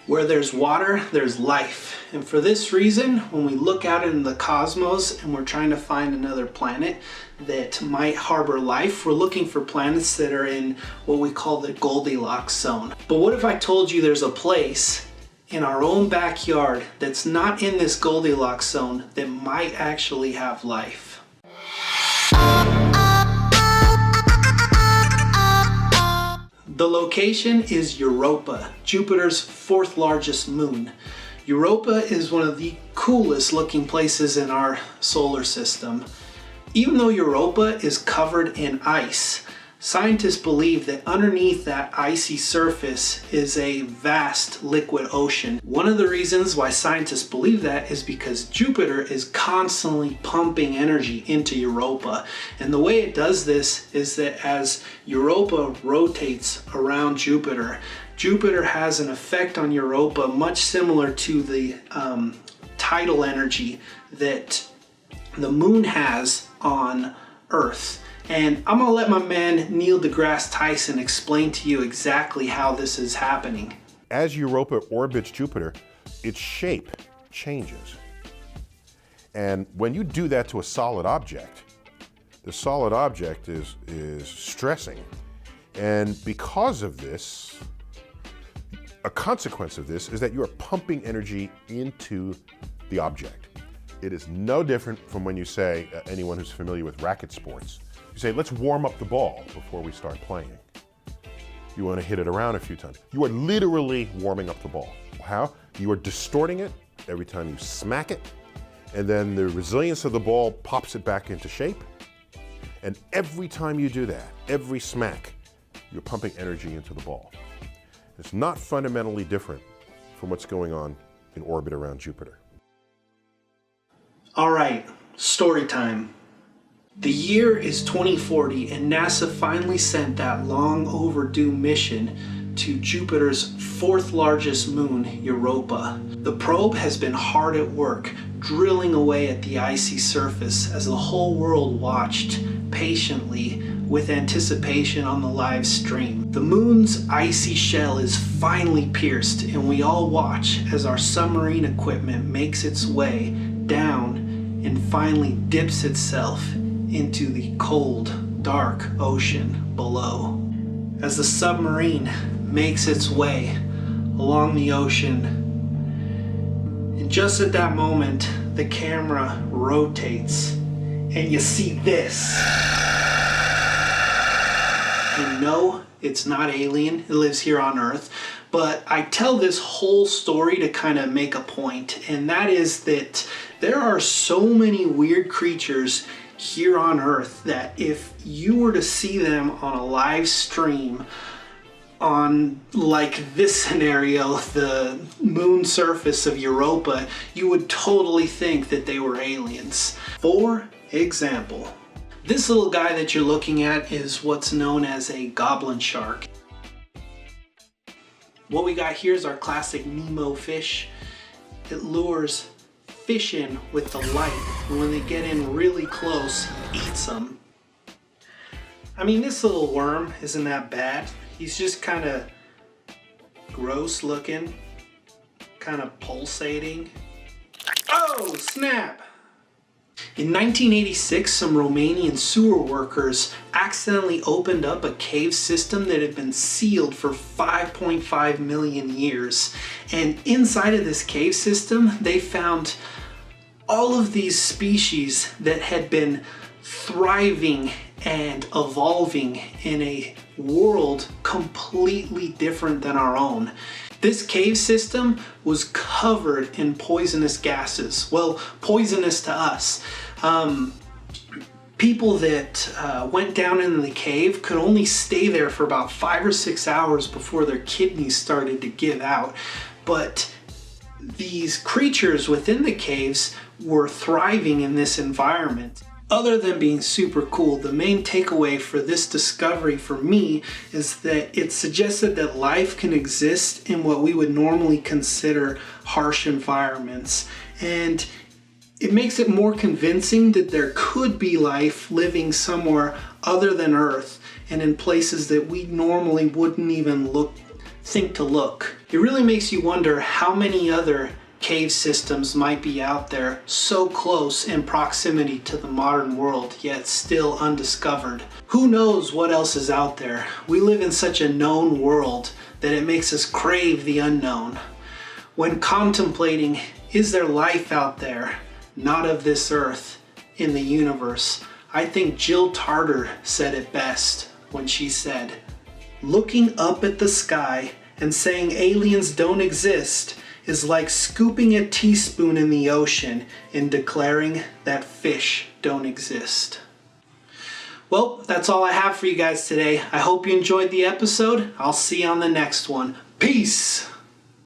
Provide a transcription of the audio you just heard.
Where there's water, there's life. And for this reason, when we look out into the cosmos and we're trying to find another planet that might harbor life, we're looking for planets that are in what we call the Goldilocks zone. But what if I told you there's a place in our own backyard that's not in this Goldilocks zone that might actually have life? The location is Europa, Jupiter's fourth largest moon. Europa is one of the coolest looking places in our solar system. Even though Europa is covered in ice, scientists believe that underneath that icy surface is a vast liquid ocean. One of the reasons why scientists believe that is because Jupiter is constantly pumping energy into Europa. And the way it does this is that as Europa rotates around Jupiter, Jupiter has an effect on Europa much similar to the tidal energy that the moon has on Earth. And I'm gonna let my man Neil deGrasse Tyson explain to you exactly how this is happening. As Europa orbits Jupiter, its shape changes. And when you do that to a solid object, the solid object is stressing. And because of this, a consequence of this is that you are pumping energy into the object. It is no different from when you say, anyone who's familiar with racket sports, you say, let's warm up the ball before we start playing. You want to hit it around a few times. You are literally warming up the ball. How? You are distorting it every time you smack it, and then the resilience of the ball pops it back into shape. And every time you do that, every smack, you're pumping energy into the ball. It's not fundamentally different from what's going on in orbit around Jupiter. All right, story time. The year is 2040 and NASA finally sent that long overdue mission to Jupiter's fourth largest moon, Europa. The probe has been hard at work, drilling away at the icy surface as the whole world watched patiently with anticipation on the live stream. The moon's icy shell is finally pierced, and we all watch as our submarine equipment makes its way down and finally dips itself into the cold, dark ocean below. As the submarine makes its way along the ocean, and just at that moment, the camera rotates and you see this. And no, it's not alien, it lives here on Earth, but I tell this whole story to kind of make a point, and that is that there are so many weird creatures here on Earth that if you were to see them on a live stream on, like this scenario, the moon surface of Europa, you would totally think that they were aliens. For example, this little guy that you're looking at is what's known as a goblin shark. What we got here is our classic Nemo fish. It lures fish in with the light, and when they get in really close, he eats them. I mean, this little worm isn't that bad. He's just kind of gross looking, kind of pulsating. Oh, snap! In 1986, some Romanian sewer workers accidentally opened up a cave system that had been sealed for 5.5 million years. And inside of this cave system, they found all of these species that had been thriving and evolving in a world completely different than our own. This cave system was covered in poisonous gases. Well, poisonous to us. People that went down into the cave could only stay there for about 5 or 6 hours before their kidneys started to give out. But these creatures within the caves were thriving in this environment. Other than being super cool, the main takeaway for this discovery for me is that it suggested that life can exist in what we would normally consider harsh environments. And it makes it more convincing that there could be life living somewhere other than Earth and in places that we normally wouldn't even look think to look. It really makes you wonder how many other cave systems might be out there so close in proximity to the modern world, yet still undiscovered. Who knows what else is out there? We live in such a known world that it makes us crave the unknown. When contemplating, is there life out there, not of this earth, in the universe? I think Jill Tarter said it best when she said, "Looking up at the sky and saying aliens don't exist is like scooping a teaspoon in the ocean and declaring that fish don't exist." Well, that's all I have for you guys today. I hope you enjoyed the episode. I'll see you on the next one. Peace!